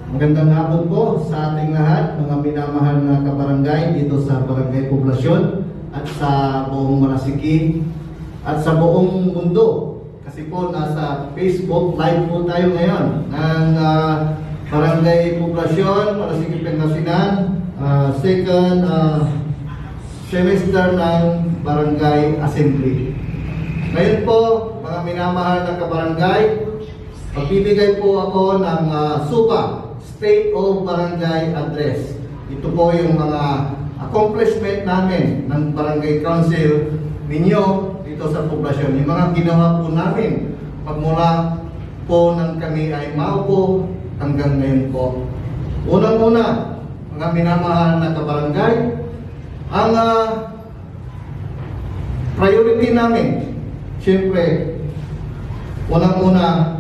Magandang hapon po sa ating lahat, mga minamahal na kabarangay dito sa Barangay Poblasyon at sa buong Marasiking at sa buong mundo. Kasi po nasa Facebook live po tayo ngayon ng Barangay Poblasyon, Marasiking, Pangasinan, second semester ng Barangay Assembly. Ngayon po, mga minamahal na kabarangay, magbibigay po ako ng SUBA, State of Barangay Address. Ito po yung mga accomplishment namin ng Barangay Council ninyo dito sa poblasyon. Yung mga ginawa po namin pagmula po nang kami ay maupo hanggang ngayon po. Unang-una, mga minamahal na kabarangay, ang priority namin, siyempre, unang-una,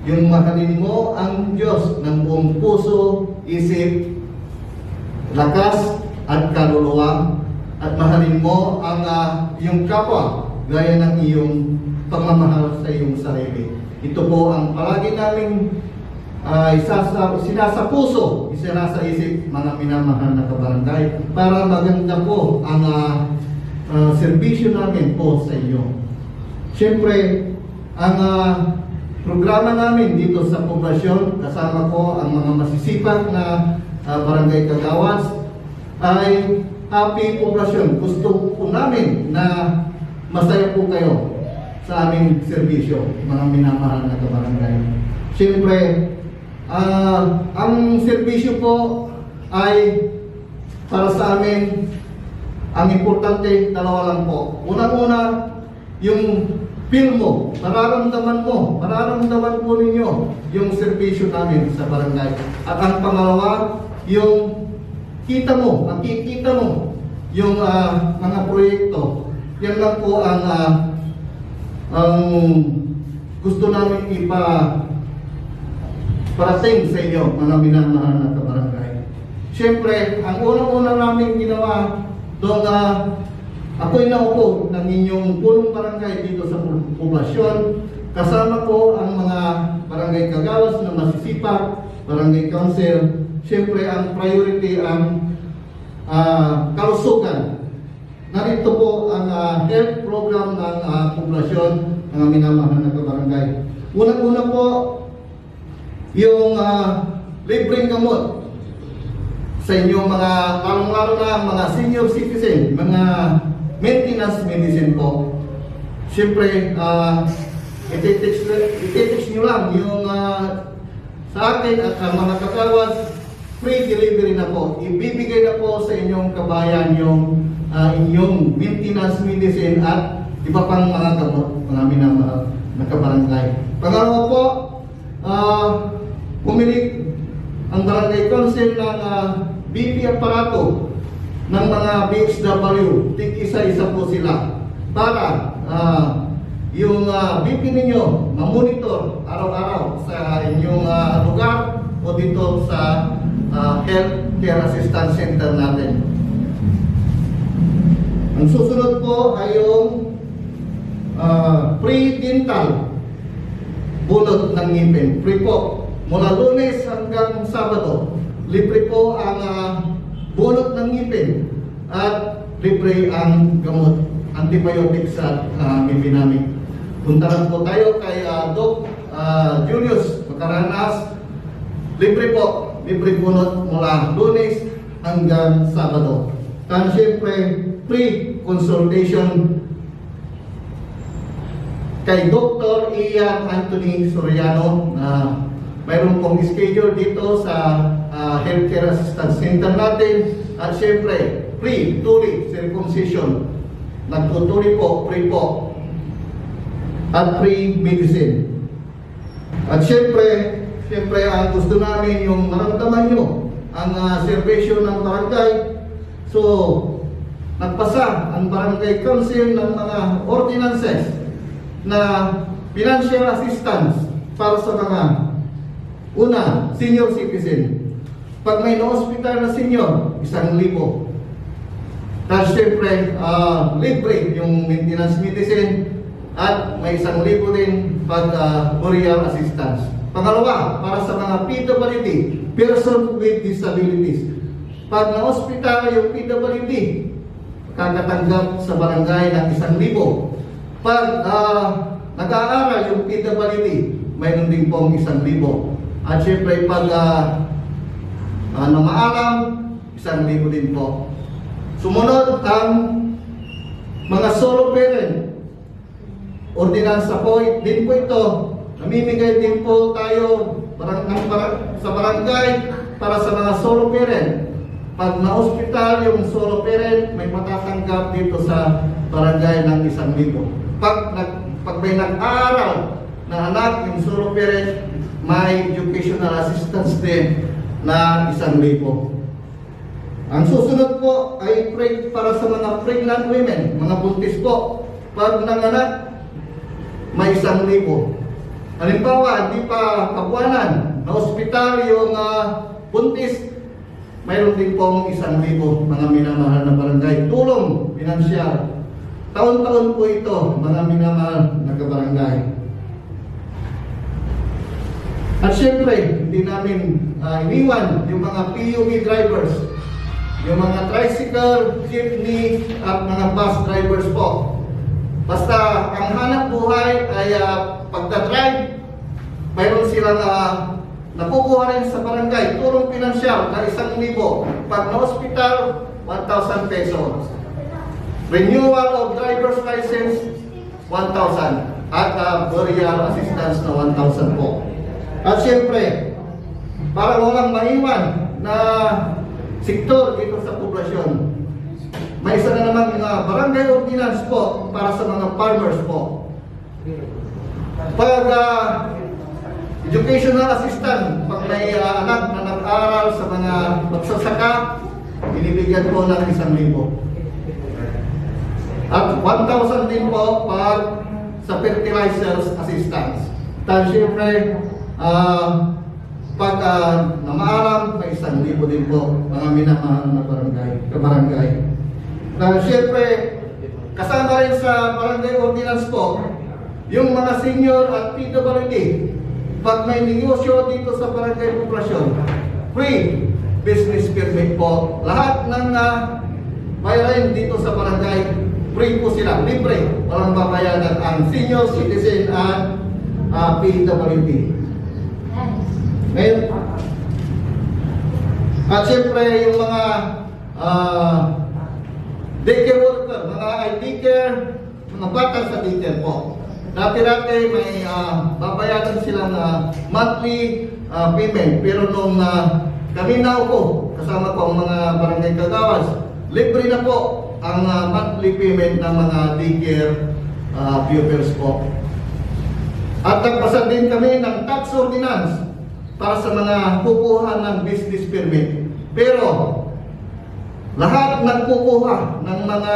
yung mahalin mo ang Diyos ng buong puso, isip, lakas at kaluluwa, at mahalin mo ang iyong kapwa gaya ng iyong pagmamahal sa iyong sarili. Ito po ang palagi naming sinasa puso, isinasa isip, mga minamahal na kabarangay, para maganda po ang serbisyo namin po sa iyo. Siyempre, ang programa namin dito sa poblasyon, kasama ko ang mga masisipag na barangay kagawas, ay happy poblasyon. Gusto po namin na masaya po kayo sa aming serbisyo, mga minamahal na kabarangay. Siyempre, ang serbisyo po ay para sa amin, ang importante, dalawa lang po. Unang-una, yung feel mo, mararamdaman po ninyo yung serbisyo namin sa barangay. At ang pangalawa, yung kita mo, makikita mo yung mga proyekto. Yan lang po ang gusto namin parating sa inyo, mga minamahal na kabarangay. Siyempre, ang unang-una namin ginawa doon ako'y naupo ng inyong punong barangay dito sa poblasyon. Kasama ko ang mga barangay kagawas na masisipag, barangay council. Siyempre, ang priority ang kalusugan. Narito po ang health program ng poblasyon, mga minamahal na kabarangay. Unang-una po, yung libreng gamot sa inyong mga, lalong-lalo na mga senior citizen, mga maintenance medicine po. Siyempre, iti-text nyo lang yung sa akin at mga kagawas, free delivery na po. Ibibigay na po sa inyong kabayan yung inyong maintenance medicine at iba pang mga gamot, mga minamahal na kabarangay. Pangalawa po, pumilig ang barangay council ng BP aparato ng mga BHW, tig-isa-isa po sila para yung BP ninyo ma-monitor araw-araw sa inyong lugar o dito sa Health Care Assistance Center natin. Ang susunod po ay yung pre-dental bunot ng ngipin. Free po. Mula Lunes hanggang Sabado, libre po ang bunot ng ngipin at libre ang gamot, antibiotics at ngipin namin. Punta lang po tayo kay Doc Julius Macaranas. Libre po, libre bunot mula Lunes hanggang Sabado. At siyempre, free consultation kay Dr. Ian Anthony Soriano na mayroon pong schedule dito sa Healthcare Assistance Center natin. At syempre, free tuli circumcision. Nagtutuli po, free po. At free medicine. At syempre ang gusto namin yung maramdaman nyo ang serbisyo ng barangay. So, nagpasa ang barangay council ng mga ordinances na financial assistance para sa mga una, senior citizen. Pag may na-hospital na senior, 1,000. Tapos syempre, libre yung maintenance medicine at may 1,000 din pag burial assistance. Pangalawa, para sa mga PWD, person with disabilities. Pag na-hospital yung PWD, kakatanggap sa barangay ng 1,000. Pag nag-aaral yung PWD, mayroon din pong 1,000. At syempre pag namaalam, 1,000 din po. Sumunod ang mga solo parent. Ordinansa po din po ito. Namimigay din po tayo sa barangay para sa mga solo parent. Pag na-hospital yung solo parent, may matatanggap dito sa barangay ng 1,000. Pag may nag-aaral na anak yung solo parent, may educational assistance din na 1,000. Ang susunod po ay para sa mga pregnant women, mga buntis po. Pag nanganak, may 1,000. Halimbawa, hindi pa kabuanan, na hospital yung buntis, mayroon din pong 1,000, mga minamahal na barangay. Tulong, pinansyal. Taon-taon po ito, mga minamahal na kabarangay. At syempre, hindi namin iniwan yung mga PUV drivers, yung mga tricycle, jeepney, at mga bus drivers po. Basta ang hanap buhay ay pagdadrive, mayroon silang nakukuha rin sa barangay, tulong pinansyal na 1,000. Pag na-hospital, 1,000 pesos. Renewal of driver's license, 1,000. At burial assistance na 1,000 po. At siyempre, para walang maiwan na sektor dito sa poblasyon, may isa na naman barangay ordinance po para sa mga farmers po. Pag educational assistant, pag may anak na nag-aral sa mga magsasaka, binibigyan po ng 1,000. At 1,000 din po pag sa fertilizers assistance. Tapos siyempre, pag namaalam, may 1,000 din po, mga minamahal na kabarangay. Siyempre, kasama rin sa barangay ordinance po, yung mga senior at PWD, pag may negosyo dito sa barangay poblasyon, free business permit po. Lahat ng bayarin dito sa barangay, free po sila, libre, walang babayaran ang senior citizen at PWD. Ngayon, at siyempre yung mga daycare worker, mga daycare, mga bata sa daycare po. Dati-dati may babayaran silang monthly payment. Pero nung kami naupo, kasama ko ang mga barangay kagawas, libre na po ang monthly payment ng mga daycare pupils po. At nagpasa din kami ng tax ordinance para sa mga kukuha ng business permit. Pero lahat nagkukuha ng mga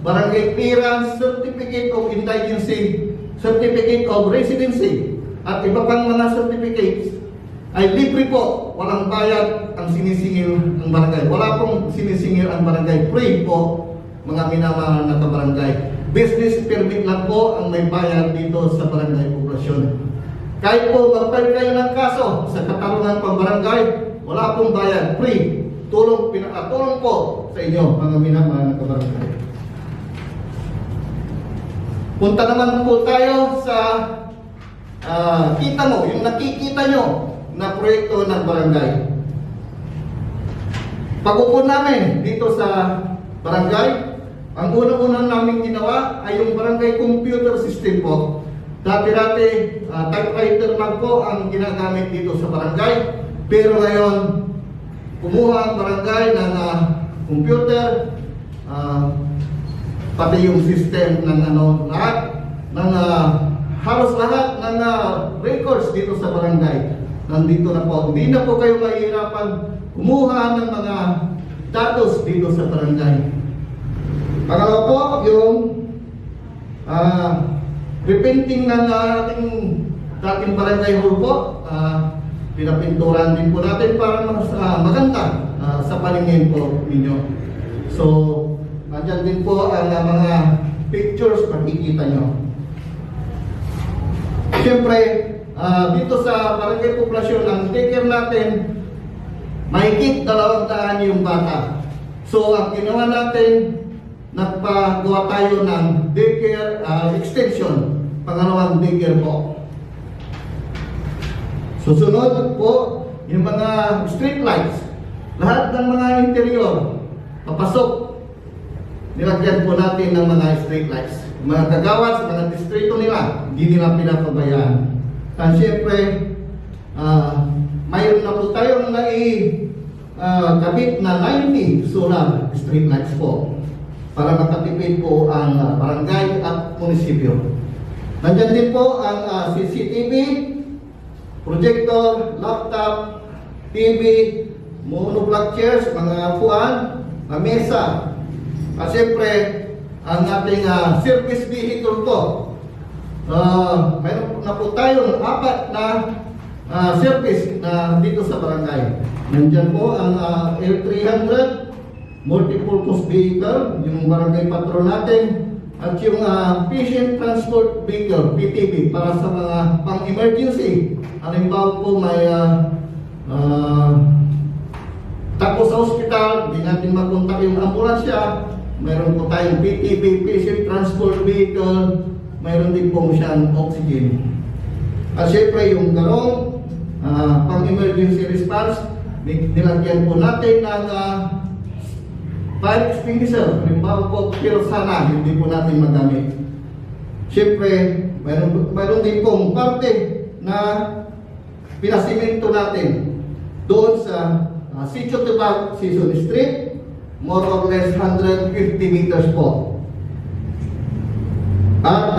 barangay clearance, certificate of indigency, certificate of residency, at iba pang mga certificates ay libre po, walang bayad ang sinisingil ng barangay. Wala pong sinisingil ang barangay, free po mga minamahal na kabarangay. Business permit lang po ang may bayad dito sa barangay poblasyon. Kahit po mag-file kayo ng kaso sa katarungan pang barangay, wala pong bayad, free. Tulong po sa inyo, mga minamahal na kabarangay. Punta naman po tayo sa kita mo, yung nakikita nyo na proyekto ng barangay. Pag-upo namin dito sa barangay, ang unang-unang namin ginawa ay yung barangay computer system po. Dati-dati, typewriter lang po ang ginagamit dito sa barangay. Pero ngayon, kumuha ang barangay ng computer, pati yung system ng halos lahat ng records dito sa barangay. Nandito na po. Hindi na po kayo mahihirapan kumuha ng mga datos dito sa barangay. Pangalawa po, yung repainting ng ating dating barangay hall po. Pinapinturan din po natin para mas maganda sa paningin po ninyo. So, nandyan din po ang mga pictures makikita nyo. Siyempre, dito sa barangay poblasyon, ang daycare natin, mahigit 200 yung bata. So ang ginawa natin, nagpagawa tayo ng daycare extension, pangalawang daycare po. Susunod po, yung mga street lights, lahat ng mga interior, papasok, nilagyan po natin ng mga street lights. Yung mga kagawad sa mga distrito nila, hindi nila pinapabayaan. At syempre, mayroon na po tayong kabit na 90 solar street lights po para makatipid po ang barangay at munisipyo. Nandiyan din po ang CCTV, projector, laptop, TV, monoblock chairs, mga upuan, mesa. At siyempre, ang ating service vehicle po. Mayroon na po tayong 4 na service na dito sa barangay. Nandiyan po ang L300 multipurpose vehicle, yung barangay patrol natin, at yung patient transport vehicle, PTV, para sa mga pang-emergency. Halimbawa po may takbo sa hospital, hindi natin makontak yung ambulansya, mayroon po tayong PTV, patient transport vehicle, mayroon din po siyang oxygen. At syempre yung garong, pang-emergency response, nilagyan po natin ng fire extinguisher. Halimbawa po, pero sana hindi po natin magamit. Siyempre, mayroon din pong parte na pinasimento natin doon sa Sitio Tubag, Season Street, more or less 150 meters po. At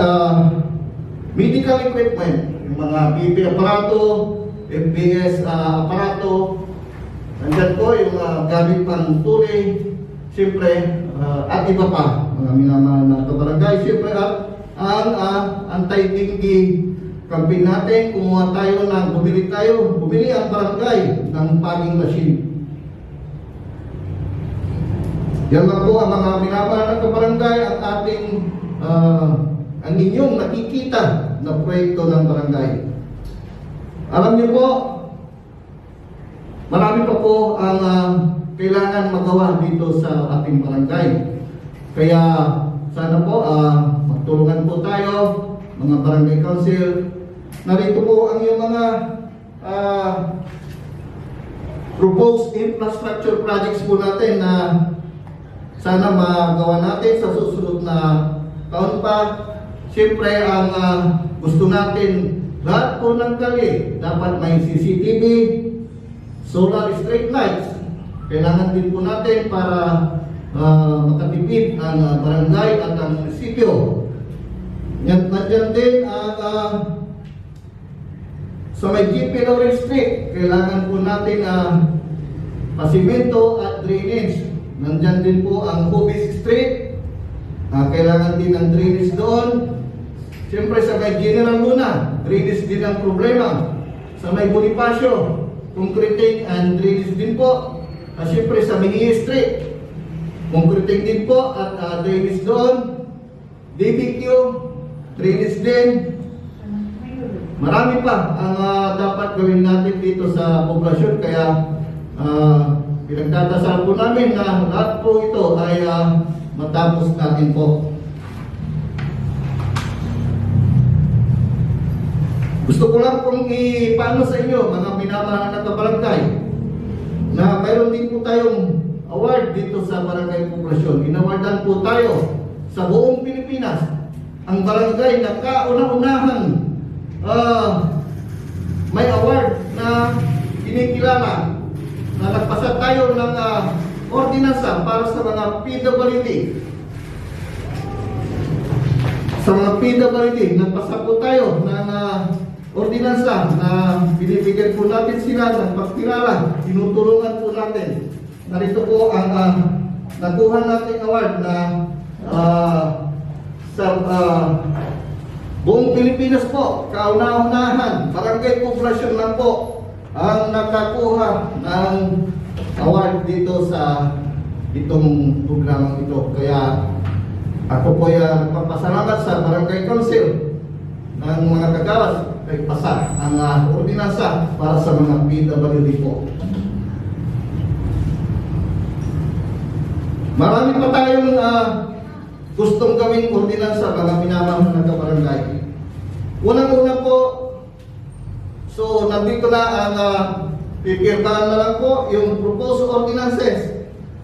medical equipment, yung mga BP aparato, FBS aparato, nandyan po yung gamit pang tuloy, siyempre, at iba pa, mga minamahal na kabarangay. Siyempre, at ang anti-dengue campaign natin, kumuha tayo ng bumili ang barangay ng fogging machine. Yan lang po ang mga minamahal na kabarangay, ang ating, ang inyong nakikita na proyekto ng barangay. Alam niyo po, marami pa po ang kailangan magawa dito sa ating barangay. Kaya sana po magtulungan po tayo, mga barangay council. Narito po ang iyong mga proposed infrastructure projects po natin na sana magawa natin sa susunod na taon pa. Siyempre ang gusto natin, lahat po ng kali dapat may CCTV, solar street lights. Kailangan din po natin para makatipid ang barangay at ang munisipyo. Nandiyan din sa may GP Lawrence Street, kailangan po natin pasimento at drainage. Nandiyan din po ang Hobis Street, kailangan din ang drainage doon. Siyempre sa may General Luna, drainage din ang problema. Sa may Bonifacio, concreting and drainage din po. Siyempre sa Mingie Street, concreting din po at drainage doon. DBQ, drainage din. Marami pa ang dapat gawin natin dito sa poblasyon. Kaya pinagdadasal po namin na lahat po ito ay matapos natin po. Gusto ko lang pong ipaano sa inyo, mga minamahal na kabarangay, na mayroon din po tayong award dito sa barangay poblasyon. Inawardan po tayo sa buong Pilipinas ang barangay na kauna-unahan may award na kinikilala na nagpasa tayo ng ordinansa para sa mga PWD. Sa mga PWD, nagpasa po tayo ng ordinansa na binibigyan po natin sila ng pagkilala, tinutulungan po natin. Narito po ang nakuha natin award na sa buong Pilipinas po, kauna-unahan, barangay poblasyon lang po ang nakakuha ng award dito sa itong programang ito. Kaya ako po ay nagpapasalamat sa barangay council ng mga kagawas ay pasa ang ordinansa para sa mga PWD po. Marami pa tayong gustong gawing ordinansa mga minamahal na kabarangay. Unang-una po, so nandito na ang pipirtahan na lang po yung proposed ordinances.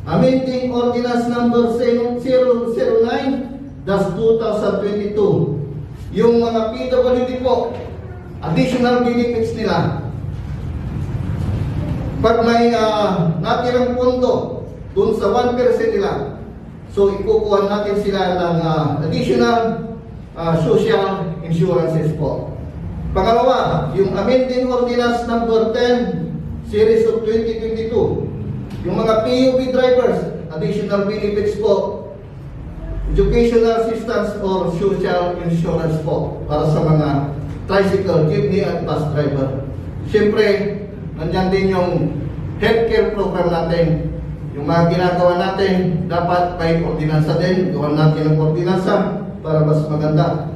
Amending Ordinance Number 009-2022. Yung mga PWD po, additional benefits nila. Pag may natirang pondo dun sa 1% nila, so ikukuha natin sila ng additional social insurances po. Pangalawa, yung Amending Ordinance Number 10 Series of 2022, yung mga PUV drivers, additional benefits po, educational assistance or social insurance po para sa mga tricycle, jeepney at bus driver. Siyempre, nandyan din yung healthcare program natin. Yung mga ginagawa natin, dapat may ordinansa din. Gawan natin ng ordinansa para mas maganda.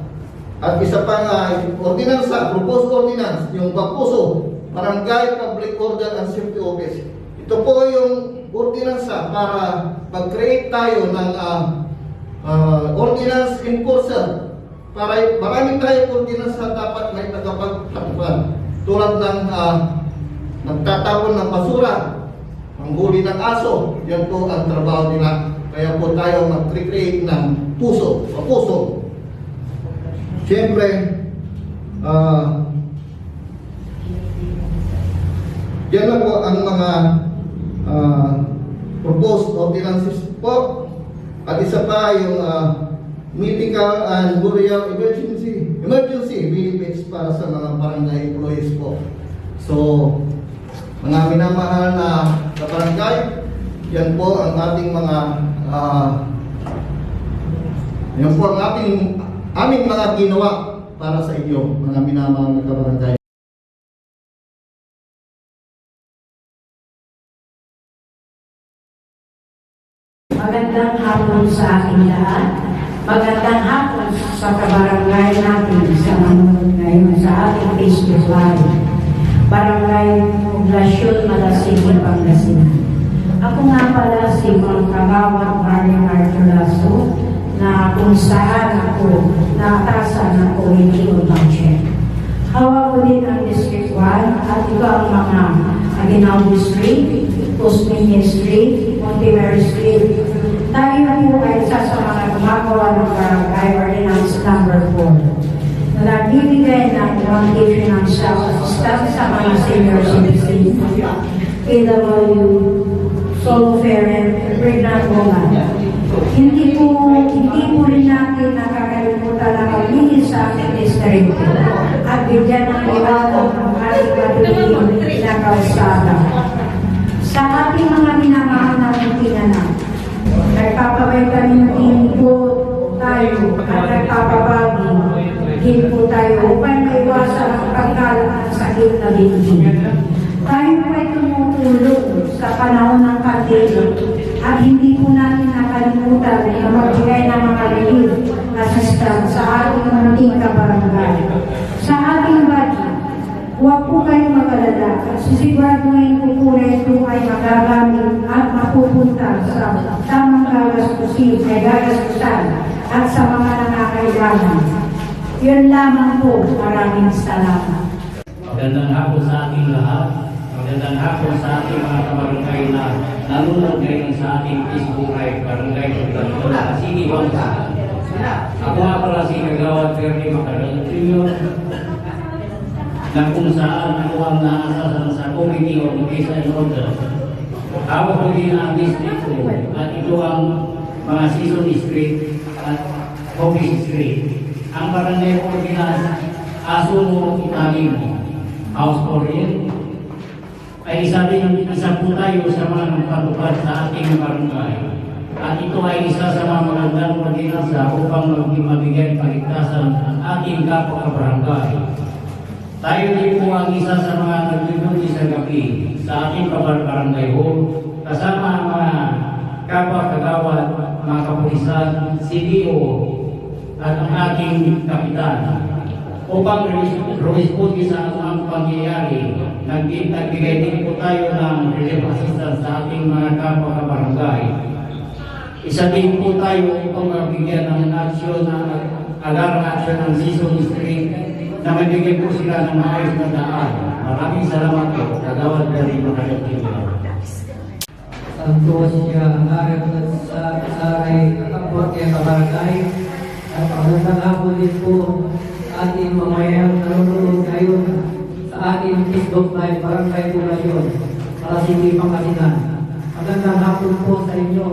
At isa pang ordinansa, proposed ordinance, yung BAPUSO, Barangay Public Order and Safety Office. Ito po yung ordinansa para mag-create tayo ng ordinance enforcer. Para marami tayong ordinansa dapat may tagapagtakpan. Tulad ng nagtatapon ng basura, panghuli ng aso, yan po ang trabaho nila. Kaya po tayo mag-create ng PAPUSO. Siyempre, yan na po ang mga proposed ordinances po. At isa pa yung medical and burial emergency benefits para sa mga barangay employees po. So, mga minamahal na kabarangay, yan po ang ating mga yan po ang aming mga ginawa para sa inyo, mga minamahal na kabarangay. Magandang hapon sa ating lahat. Magandang hapon sa kabarangay natin sa manonood ngayon sa ating Facebook Live. Barangay Poblasyon, Malasigi, Pangasinan. Ako nga pala si Mang Kagawad Mario Martulaso na kung saan ako nakatasan ng OED budget. Hawak ko din ang District 1 at iba ang mga Aguinaldo Street, Cosminia Street, Montemary Street. Tayo po ay isa sa mga gumagawa ng Barangay Ordinance Number 4 na nagbibigay ng monthly financial assistance sa mga senior citizens, PW, solo parent, pregnant woman. Hindi po rin natin nakakalimutan na magbigay sa ating distrito at bigyan ng iwanan ng ating matuloy na kausada. Sa ating mga minamahal na pagkinanan, nagpapabay kami din po tayo at nagpapabagi din po tayo upang maiwasan ang pagkalat ng sakit na dingding. Tayo po ay tumutulong sa panahon ng pandemya at hindi po natin nakalimutan na magbigay ng mga relief assistance sa ating munting kabarangay. Sa ating budget, huwag po kayong mag-alala at sisiguraduhin ko po na ito ay magagamit at mapupunta sa tamang gagastusan at sa mga nangangailangan. Yun lamang po. Maraming salamat. Magandang hapon sa ating lahat. Magandang hapon sa ating mga kabarangay na nanonood ngayon sa ating Facebook Live, Barangay Poblasyon, Malasigi, Pangasinan. Ako nga pala si Kagawad Ferdy Macarena Jr. na kung saan ako ang naasasan sa Committee of Education and Order. Ako po din ang district ko at ito ang mga season street at office street. Ang barangay ordinance Asuno Italim House for It ay isa po tayo sa mga nagpatupad sa ating barangay. At ito ay isa sa mga magandang ordinansa upang mabigyan paligtasan ang ating kapwa kabarangay. Tayo din po ang isa sa mga nagduduty sa gabi sa ating barangay hall kasama ang mga kapwa kagawad, mga kapulisan, CDO at ang ating kapitan. upang rumispondi sa anumang pangyayari. Nagbigay din po tayo ng relief assistance sa ating mga kapwa kabarangay. Isa din po tayo upang mabigyan ng aksyon na alarm action ng season street na mabigyan po sila ng maayos na daan. Maraming salamat po. Kagawad na rin mga Santos siya ang harap sa aray kapwa kaya kabarangay at magandang hapon din po sa ating mamayang nanonood ngayon sa ating Facebook Live Barangay Poblasyon para City Pangasinan. Magandang hapon po sa inyo.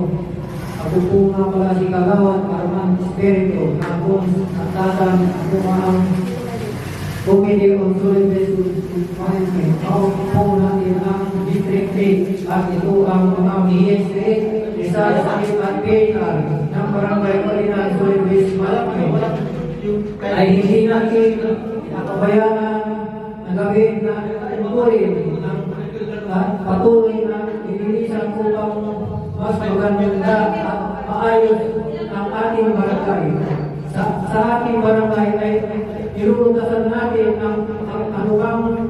Ako po nga pala si Kagawad Arman Espiritu na akong atasan ako ang Committee on Solid Waste Management. Ako po natin ang District 8 at ito ang mga DSA, Rizal, Sakit at PHR ng Barangay Marinan Solid Waste Management ay hindi natin nakabayanan na gawin na tungkulin at patuloy na inilisan ko ang mas maganda at maayos ang ating barangay. Sa ating barangay ay nilulutasan natin ang anumang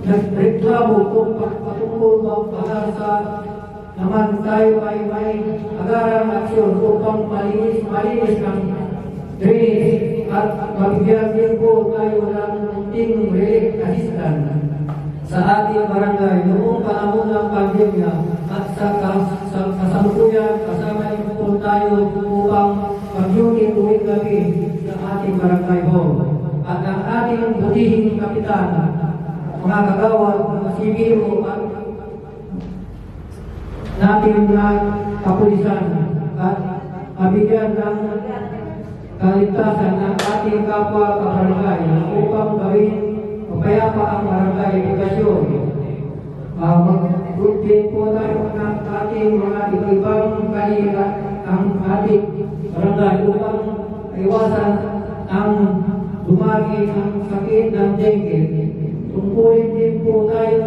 nagreklamo kung patungkol bang sa naman tayo ay may agarang aksyon upang malinis ng drainage at mabigyan din po tayo ng munting relief assistance sa ating barangay noong panahon ng pandemya at sa kasalukuyan kasama din po tayo upang mag-duty tuwing gabi sa ating barangay hall. At ang ating butihing kapitan, mga kagawad, mga sibiro at natin na kapulisan at mabigyan ng kaligtasan ng ating kapwa kabarangay upang gawin mapayapa ang barangay edukasyon. Mag-group din po tayo ng ating mga ibang kanila ang ating barangay upang iwasan ang dumagi ng sakit ng dengue. Tungkulin din po tayo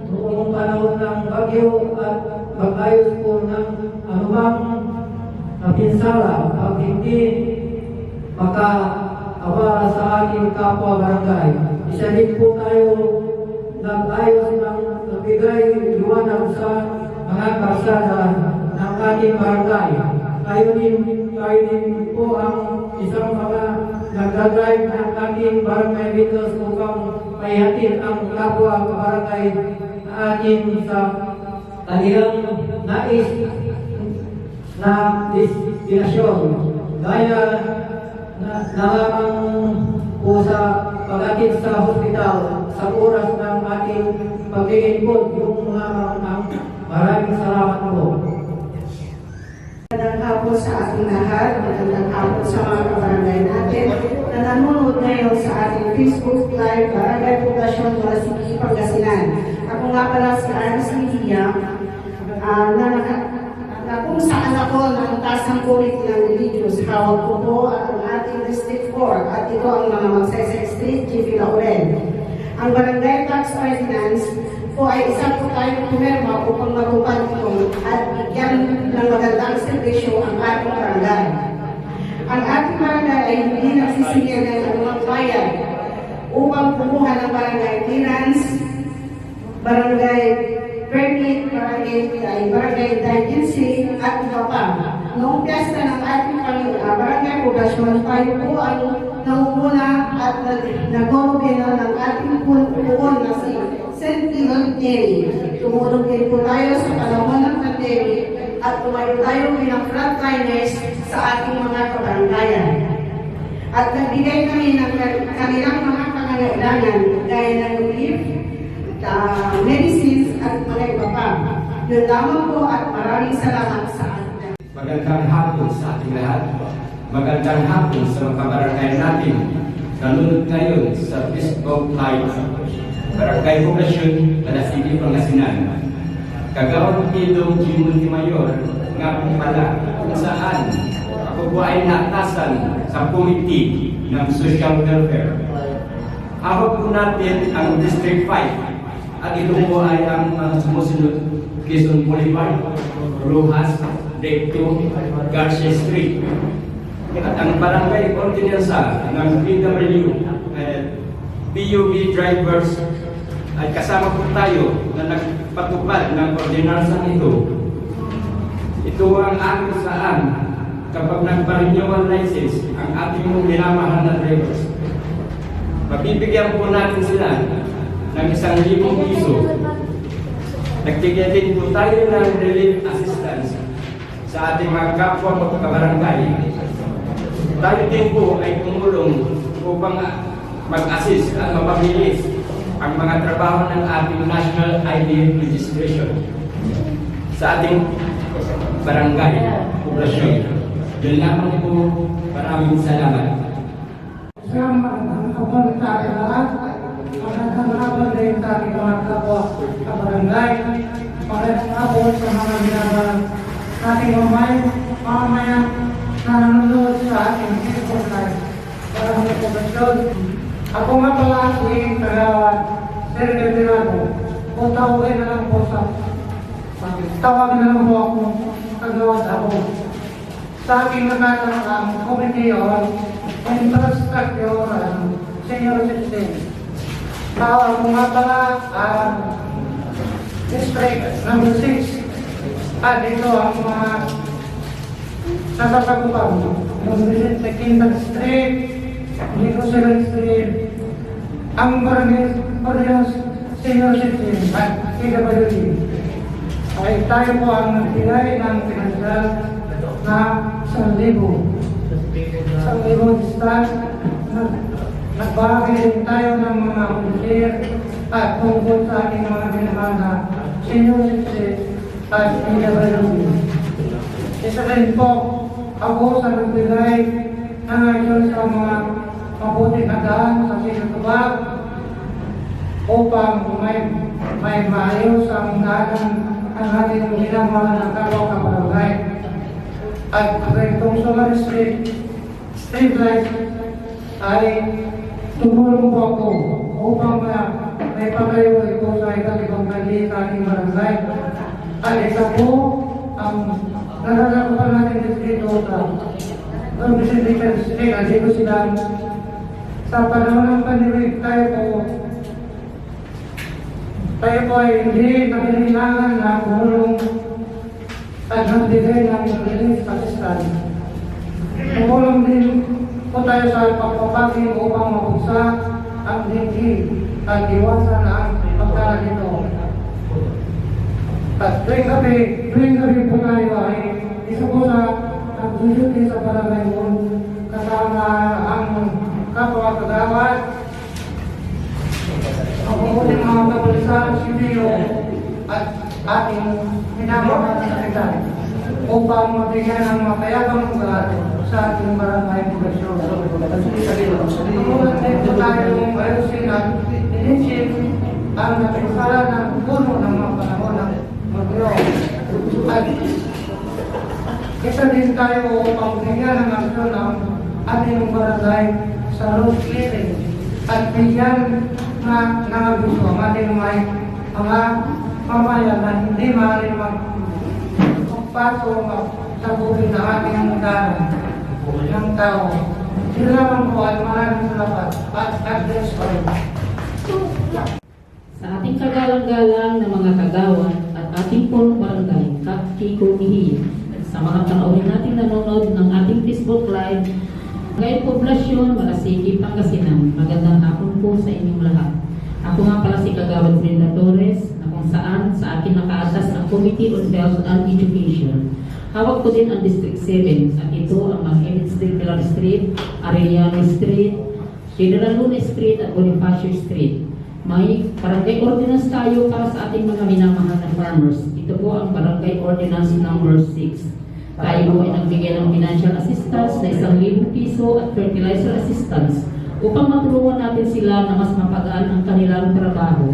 noong panahon ng bagyo at mag-ayos po ng anumang pinsala at hindi makaabala sa ating kapwa barangay. Isa din po tayo nag-ayos ng nagbigay liwanag sa mga karsada ng ating barangay. Tayo din po ang isang mga nagdadrive ng ating barangay vehicles upang maihatid ang kapwa kabarangay na atin sa kanilang nais na destinasyon. Gaya na lamang po sa pag-atid sa hospital sa oras ng ating paglilingkod yung mga maraming salamat po. Magandang hapon sa ating lahat, magandang hapon sa mga kabarangay natin na nanonood ngayon sa ating Facebook Live Barangay Poblasyon City, Pangasinan. Ako nga pala si Ernest Media na kung saan ako ng tasang kulit ng religious. Hawag ko po ang ating District 4 at ito ang mga Magsaysay Street, G.P. Lauren. Ang Barangay Tax Ordinance po ay isa po tayong pumirma upang matupad ito at bigyan ng magandang servisyo ang ating barangay. Ang ating barangay ay hindi nagsisingil ng anumang bayan upang kumuha ng barangay clearance, barangay permit, barangay digency at iba pa. Noong piyesta ng ating barangay poblasyon, tayo po ay naumuna at nag-gobena ng ating puon na si St. Leon Mary. Tumulong din po tayo sa panahon ng pandemic at tumayo tayo bilang frontliners sa ating mga kabarangayan. At nagbigay kami ng kanilang mga pangangailangan gaya ng relief, medicines at mga iba pa. Yun lamang po at maraming salamat sa atin. Magandang hapon sa ating lahat. Magandang hapon sa mga kabarangay natin. Nanonood ngayon sa Facebook Live Barangay Poblasyon, City, Pangasinan. Kagawad Idong G. Montimayor nga po pala kung saan ako po ay natasan sa committee ng social welfare. Hawak po natin ang District 5 at ito po ay ang sumusunod Quezon Boulevard, Rojas, Recto, Garcia Street. At ang barangay ordinansa ng PUB drivers ay kasama po tayo na nagpatupad ng ordinansa ito. Ito ang aking saan kapag nagpa-renewal license ang ating minamahal na drivers. Mabibigyan po natin sila ng 1,000 piso. Nagbigay din po tayo ng relief assistance sa ating mga kapwa magkabarangay. Tayo din po ay tumulong upang mag-assist at mapabilis ang mga trabaho ng ating national ID registration sa ating barangay, poblasyon. Yun lamang po, maraming salamat. Salamat ang kapal sa ating lahat. Magandang hapon din sa ating mga kapwa sa barangay. Magandang hapon sa mga ginagawa ating mamamayan na nanonood sa ating Facebook Live. Barangay Poblasyon. Ako nga pala si Kagawad Sergio Tirado. O tawagin na lang po tawagan na lang po ako Kagawad ako. Sa aking nagkakaroon Committee on Infrastructure and Senior Citizen. Ako nga pala ang District number 6. At dito ang mga nasasagupan. Yung Vicente Quintan Street, Nicosia Street, ang Barangay Ordinance Senior Citizen at PWD. Ay tayo po ang nagbigay ng financial na 1,000. 1,000 distas. Nagbahagi din tayo ng mga volunteer at tungkol sa ating mga binamahal na senior citizen at PWD. Isa rin po ako sa nagbigay ng action sa mga mabuting handaan sa sinutubag upang may maayos ang daan ang ating ginagawa ng kapwa kabarangay. At itong Solar Street Light ay tumulong po ako upang may patayo ito sa iba't ibang mali sa ating barangay. At isa po ang nalalakupan natin dito sa Vicente Street at dito sila sa panahon ng pandemic tayo po ay hindi nakailangan na tumulong at nagbigay ng relief assistance. Tumulong din po tayo sa pagpapagin upang mabuksa ang dinhi at iwasan ang pagkalat nito. At tuwing gabi po tayo ay isa po sa nagduduty sa barangay mo kasama ang kapwa kagawad, ang mabuting mga kapulisan, sibiyo at ating minamahal na sekretary upang mabigyan ng mapayapang lugar sa ating barangay poblasyon. Tumulan din po tayong ayusin at initiate ang napinsala ng puno ng mga panahon ng magyo. At isa din tayo upang bigyan ng aksyon ng ating barangay sa road clearing at bigyan na nangagusto ang ating mga mamayan na hindi maaaring magpaso sa buhay ng ating ng tao. Sila naman po ay maraming salamat at God-bless pa rin. Sa ating kagalang-galang na mga kagawad at ating pong barangay, Kiko Mihi, sa mga panauhin natin nanonood ng ating Facebook Live, ngayon poblasyon, Malasigi, Pangasinan, magandang hapon po sa inyong lahat. Ako nga pala si Kagawad Brenda Torres, na kung saan sa akin nakaatas ang Committee on Health and Education. Hawak ko din ang District 7 at ito ang Mag-Edit Street, Pilar Street, Arellano Street, General Luna Street at Bonifacio Street. May barangay ordinance tayo para sa ating mga minamahal na farmers. Ito po ang barangay ordinance number 6. Tayo po ay nagbigay ng financial assistance na 1,000 piso at fertilizer assistance upang matulungan natin sila na mas mapagaan ang kanilang trabaho.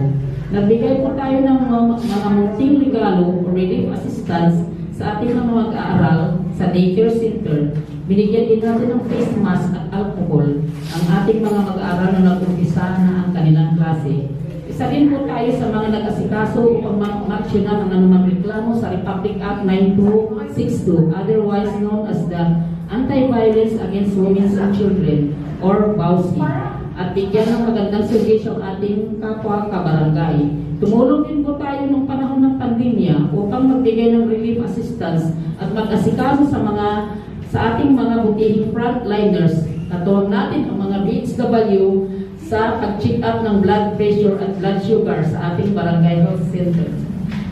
Nagbigay po tayo ng mga munting regalo o relief assistance sa ating mga mag-aaral sa daycare center. Binigyan din natin ng face mask at alcohol ang ating mga mag-aaral na nag-umpisa na ang kanilang klase. Isa din po tayo sa mga nag-asikaso upang ma-action ang anumang reklamo sa Republic Act 9262, otherwise known as the Anti Anti-Violence Against Women and Children or BAUSI at bigyan ng magandang servisyo ang ating kapwa kabarangay. Tumulong din po tayo nung panahon ng pandemya upang magbigay ng relief assistance at mag-asikaso sa ating mga butihing frontliners. Katuwang natin ang mga BHW sa pag-check up ng blood pressure at blood sugar sa ating barangay health center.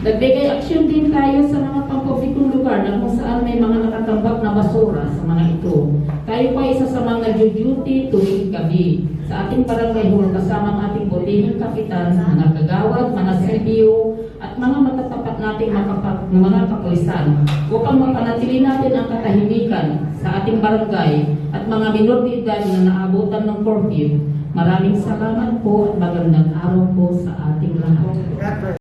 Nagbigay aksyon din tayo sa mga pangpublikong lugar na kung saan may mga nakatambak na basura sa mga ito. Tayo pa isa sa mga nag-duty tuwing gabi sa ating barangay hall kasama ang ating butihing kapitan, mga kagawad, mga CBO, at mga matatapat nating mga kapulisan upang mapanatili natin ang katahimikan sa ating barangay at mga minor de edad na naabutan ng curfew. Maraming salamat po at magandang araw po sa ating lahat.